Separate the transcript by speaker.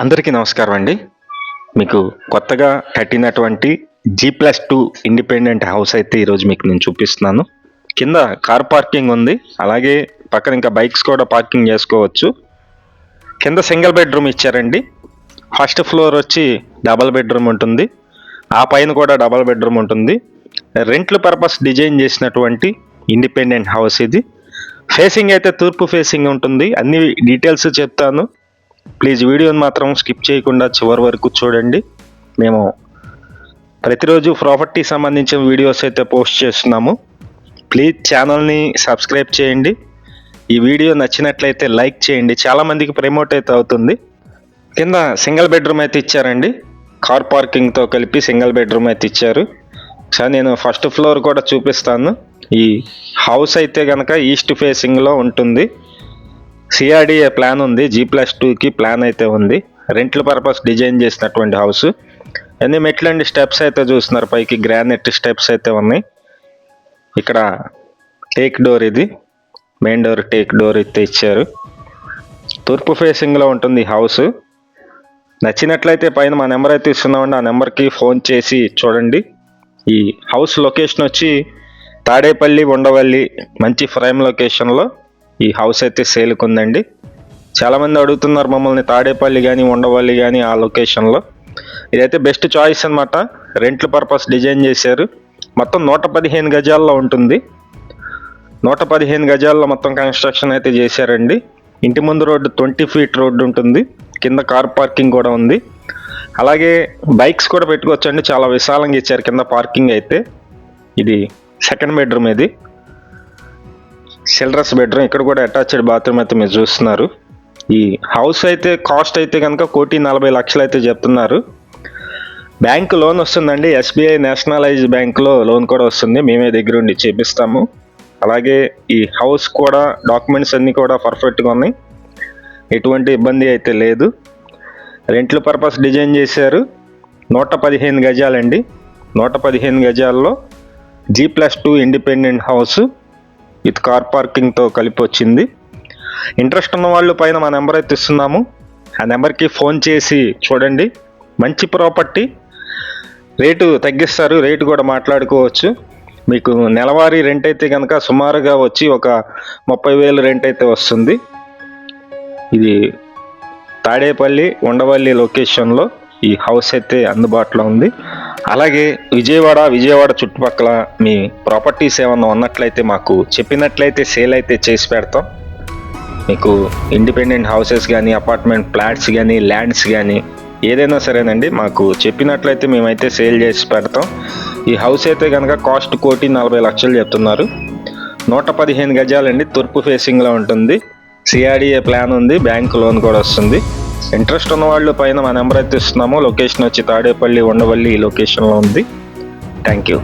Speaker 1: అందరికీ నమస్కారం అండి. మీకు కొత్తగా కట్టినటువంటి G+2 ఇండిపెండెంట్ హౌస్ అయితే ఈరోజు మీకు నేను చూపిస్తున్నాను. కింద కార్ పార్కింగ్ ఉంది, అలాగే పక్కన ఇంకా బైక్స్ కూడా పార్కింగ్ చేసుకోవచ్చు. కింద సింగిల్ బెడ్రూమ్ ఇచ్చారండి. ఫస్ట్ ఫ్లోర్ వచ్చి డబల్ బెడ్రూమ్ ఉంటుంది, ఆ పైన కూడా డబల్ బెడ్రూమ్ ఉంటుంది. రెంట్ల పర్పస్ డిజైన్ చేసినటువంటి ఇండిపెండెంట్ హౌస్ ఇది. ఫేసింగ్ అయితే తూర్పు ఫేసింగ్ ఉంటుంది. అన్ని డీటెయిల్స్ చెప్తాను, ప్లీజ్ వీడియోని మాత్రం స్కిప్ చేయకుండా చివరి వరకు చూడండి. మేము ప్రతిరోజు ప్రాపర్టీ సంబంధించిన వీడియోస్ అయితే పోస్ట్ చేస్తున్నాము. ప్లీజ్ ఛానల్ని సబ్స్క్రైబ్ చేయండి. ఈ వీడియో నచ్చినట్లయితే లైక్ చేయండి, చాలామందికి ప్రమోట్ అయితే అవుతుంది. కింద సింగిల్ బెడ్రూమ్ అయితే ఇచ్చారండి, కార్ పార్కింగ్తో కలిపి సింగిల్ బెడ్రూమ్ అయితే ఇచ్చారు. సో నేను ఫస్ట్ ఫ్లోర్ కూడా చూపిస్తాను. ఈ హౌస్ అయితే కనుక ఈస్ట్ ఫేసింగ్లో ఉంటుంది. సిఆర్డిఏ ప్లాన్ ఉంది, G+2కి ప్లాన్ అయితే ఉంది. రెంట్ల పర్పస్ డిజైన్ చేసినటువంటి హౌస్. అన్ని మెట్లండి, స్టెప్స్ అయితే చూస్తున్నారు, పైకి గ్రానైట్ స్టెప్స్ అయితే ఉన్నాయి. ఇక్కడ టేక్ డోర్, ఇది మెయిన్ డోర్ టేక్ డోర్ అయితే ఇచ్చారు. తూర్పు ఫేసింగ్లో ఉంటుంది హౌస్. నచ్చినట్లయితే పైన మా నెంబర్ అయితే ఇస్తున్నామండి, ఆ నెంబర్కి ఫోన్ చేసి చూడండి. ఈ హౌస్ లొకేషన్ వచ్చి తాడేపల్లి, ఉండవల్లి, మంచి ప్రైమ్ లొకేషన్లో ఈ హౌస్ అయితే సేల్కి ఉందండి. చాలామంది అడుగుతున్నారు మమ్మల్ని, తాడేపల్లి కానీ ఉండవల్లి కానీ ఆ లొకేషన్లో. ఇదైతే బెస్ట్ చాయిస్ అనమాట. రెంట్ల పర్పస్ డిజైన్ చేశారు. మొత్తం 115 గజాల్లో ఉంటుంది. 115 గజాల్లో మొత్తం కన్స్ట్రక్షన్ అయితే చేశారండి. ఇంటి ముందు రోడ్డు 20 ఫీట్ రోడ్డు ఉంటుంది, కింద కార్ పార్కింగ్ కూడా ఉంది. అలాగే బైక్స్ కూడా పెట్టుకోవచ్చండి, చాలా విశాలంగా ఇచ్చారు కింద పార్కింగ్ అయితే. ఇది సెకండ్ బెడ్రూమ్, ఇది చిల్డ్రన్స్ బెడ్రూమ్. ఇక్కడ కూడా అటాచ్డ్ బాత్రూమ్ అయితే మీరు చూస్తున్నారు. ఈ హౌస్ అయితే కాస్ట్ అయితే కనుక 1,40,00,000 అయితే చెప్తున్నారు. బ్యాంక్ లోన్ వస్తుందండి, SBI నేషనలైజ్ బ్యాంక్లో లోన్ కూడా వస్తుంది, మేమే దగ్గరుండి చేపిస్తాము. అలాగే ఈ హౌస్ కూడా డాక్యుమెంట్స్ అన్నీ కూడా పర్ఫెక్ట్గా ఉన్నాయి, ఎటువంటి ఇబ్బంది అయితే లేదు. రెంట్ల పర్పస్ డిజైన్ చేశారు. 115 గజాలండి. 115 గజాల్లో G+2 independent house with car పార్కింగ్తో కలిపి వచ్చింది. ఇంట్రెస్ట్ ఉన్న వాళ్ళు పైన మా నెంబర్ అయితే ఇస్తున్నాము, ఆ నెంబర్కి ఫోన్ చేసి చూడండి. మంచి ప్రాపర్టీ, రేటు తగ్గిస్తారు, రేటు కూడా మాట్లాడుకోవచ్చు. మీకు నెలవారీ రెంట్ అయితే కనుక సుమారుగా వచ్చి ఒక 30,000 రెంట్ అయితే వస్తుంది. ఇది తాడేపల్లి, ఉండవల్లి లొకేషన్లో ఈ హౌస్ అయితే అందుబాటులో ఉంది. అలాగే విజయవాడ చుట్టుపక్కల మీ ప్రాపర్టీస్ ఏమన్నా ఉన్నట్లయితే మాకు చెప్పినట్లయితే సేల్ అయితే చేసి పెడతాం. మీకు ఇండిపెండెంట్ హౌసెస్ కానీ, అపార్ట్మెంట్ ఫ్లాట్స్ కానీ, ల్యాండ్స్ కానీ ఏదైనా సరేనండి, మాకు చెప్పినట్లయితే మేమైతే సేల్ చేసి పెడతాం. ఈ హౌస్ అయితే కనుక కాస్ట్ 1,40,00,000 చెప్తున్నారు. 115 గజాలండి, తూర్పు ఫేసింగ్లో ఉంటుంది. సిఆర్డిఏ ప్లాన్ ఉంది, బ్యాంక్ లోన్ కూడా వస్తుంది. ఇంట్రెస్ట్ ఉన్న వాళ్ళు పైన మా నెంబర్ అయితే ఇస్తున్నాము. లొకేషన్ వచ్చి తాడేపల్లి, ఉండవల్లి ఈ లొకేషన్లో ఉంది. Thank you.